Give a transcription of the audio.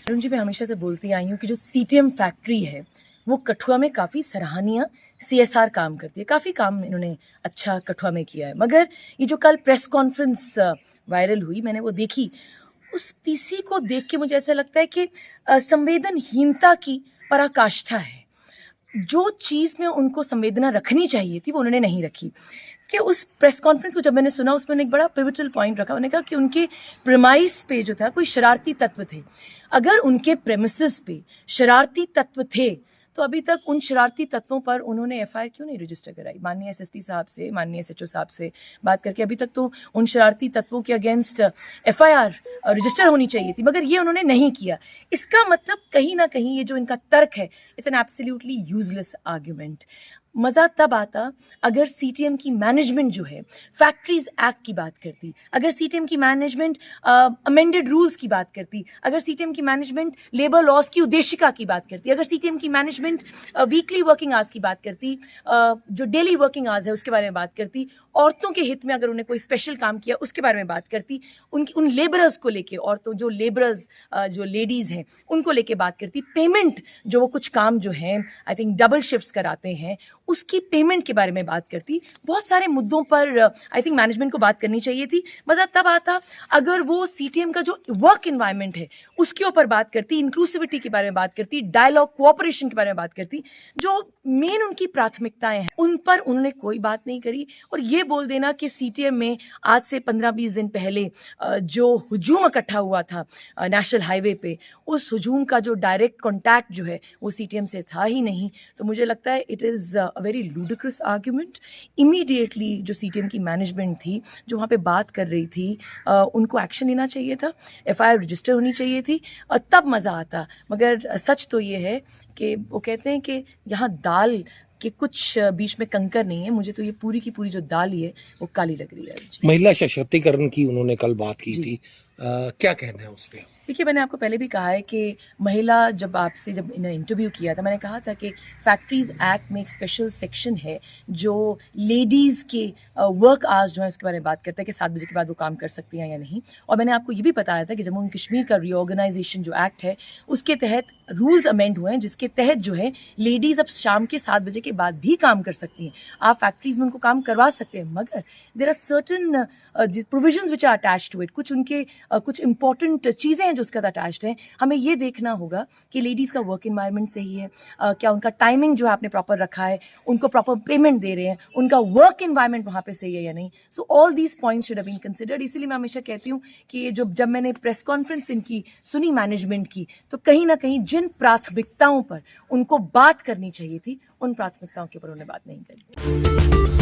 अरुण जी, मैं हमेशा से बोलती आई हूँ कि जो सीटीएम फैक्ट्री है वो कठुआ में काफ़ी सराहनीय सीएसआर काम करती है। काफ़ी काम इन्होंने अच्छा कठुआ में किया है। मगर ये जो कल प्रेस कॉन्फ्रेंस वायरल हुई, मैंने वो देखी। उस पीसी को देख के मुझे ऐसा लगता है कि संवेदनहीनता की पराकाष्ठा है। जो चीज़ में उनको संवेदना रखनी चाहिए थी वो उन्होंने नहीं रखी। कि उस प्रेस कॉन्फ्रेंस को जब मैंने सुना, उसमें उन्होंने एक बड़ा पिवटल पॉइंट रखा। उन्होंने कहा कि उनके प्रेमाइस पे जो था कोई शरारती तत्व थे। अगर उनके प्रेमिसेस पे शरारती तत्व थे तो अभी तक उन शरारती तत्वों पर उन्होंने एफआईआर क्यों नहीं रजिस्टर कराई? माननीय एसएसपी साहब से, माननीय एसएचओ साहब से बात करके अभी तक तो उन शरारती तत्वों के अगेंस्ट एफआईआर रजिस्टर होनी चाहिए थी, मगर ये उन्होंने नहीं किया। इसका मतलब कहीं ना कहीं ये जो इनका तर्क है, it's an absolutely useless argument. मज़ा तब आता अगर सीटीएम की मैनेजमेंट जो है फैक्ट्रीज एक्ट की बात करती, अगर सीटीएम की मैनेजमेंट अमेंडेड रूल्स की बात करती, अगर सीटीएम की मैनेजमेंट लेबर लॉज की उद्देशिका की बात करती, अगर सीटीएम की मैनेजमेंट वीकली वर्किंग आवर्स की बात करती, जो डेली वर्किंग आवर्स है उसके बारे में बात करती, औरतों के हित में अगर उन्हें कोई स्पेशल काम किया उसके बारे में बात करती, उनकी उन लेबरर्स को लेके, औरतों जो लेबरर्स जो लेडीज़ हैं उनको लेके बात करती, पेमेंट जो वो कुछ काम जो है आई थिंक डबल शिफ्ट्स कराते हैं उसकी पेमेंट के बारे में बात करती। बहुत सारे मुद्दों पर आई थिंक मैनेजमेंट को बात करनी चाहिए थी। मज़ा तब आता अगर वो सीटीएम का जो वर्क इन्वायरमेंट है उसके ऊपर बात करती, इंक्लूसिविटी के बारे में बात करती, डायलॉग कोऑपरेशन के बारे में बात करती। जो मेन उनकी प्राथमिकताएं हैं उन पर उन्होंने कोई बात नहीं करी। और ये बोल देना कि सीटीएम में आज से 15-20 दिन पहले जो हुजूम इकट्ठा हुआ था नेशनल हाईवे पे, उस हुजूम का जो डायरेक्ट कॉन्टैक्ट जो है वो सीटीएम से था ही नहीं, तो मुझे लगता है it is a very ludicrous argument. Immediately जो सीटीएम की मैनेजमेंट थी जो वहाँ पे बात कर रही थी, उनको एक्शन लेना चाहिए था, एफआईआर रजिस्टर होनी चाहिए थी, तब मज़ा आता। मगर सच तो ये है कि वो कहते हैं कि यहाँ दाल के कुछ बीच में कंकर नहीं है। मुझे तो ये पूरी की पूरी जो दाल ही है वो काली लग रही है। महिला सशक्तिकरण की उन्होंने कल बात की थी, क्या कहना है उस पर? देखिए, मैंने आपको पहले भी कहा है कि महिला जब इन्हें इंटरव्यू किया था, मैंने कहा था कि फैक्ट्रीज एक्ट में एक स्पेशल सेक्शन है जो लेडीज़ के वर्क आवर्स जो है उसके बारे में बात करता है कि 7 बजे के बाद वो काम कर सकती हैं या नहीं। और मैंने आपको ये भी बताया था कि जम्मू एंड कश्मीर का रीऑर्गेनाइजेशन जो एक्ट है उसके तहत रूल्स अमेंड हुए हैं, जिसके तहत जो है लेडीज़ अब शाम के 7 बजे के बाद भी काम कर सकती हैं। आप फैक्ट्रीज में उनको काम करवा सकते हैं, मगर there are certain provisions which are attached to it. कुछ उनके कुछ इंपॉर्टेंट चीज़ें हैं जो उसके साथ अटैच्ड हैं। हमें ये देखना होगा कि लेडीज़ का वर्क इन्वायरमेंट सही है, क्या उनका टाइमिंग जो है आपने प्रॉपर रखा है, उनको प्रॉपर पेमेंट दे रहे हैं, उनका वर्क इन्वायरमेंट वहाँ पे सही है या नहीं। So all these points should have been considered. इसीलिए मैं हमेशा कहती हूँ कि जब मैंने प्रेस कॉन्फ्रेंस इनकी सुनी मैनेजमेंट की, तो कहीं ना कहीं जिन प्राथमिकताओं पर उनको बात करनी चाहिए थी उन प्राथमिकताओं के ऊपर उन्होंने बात नहीं करी।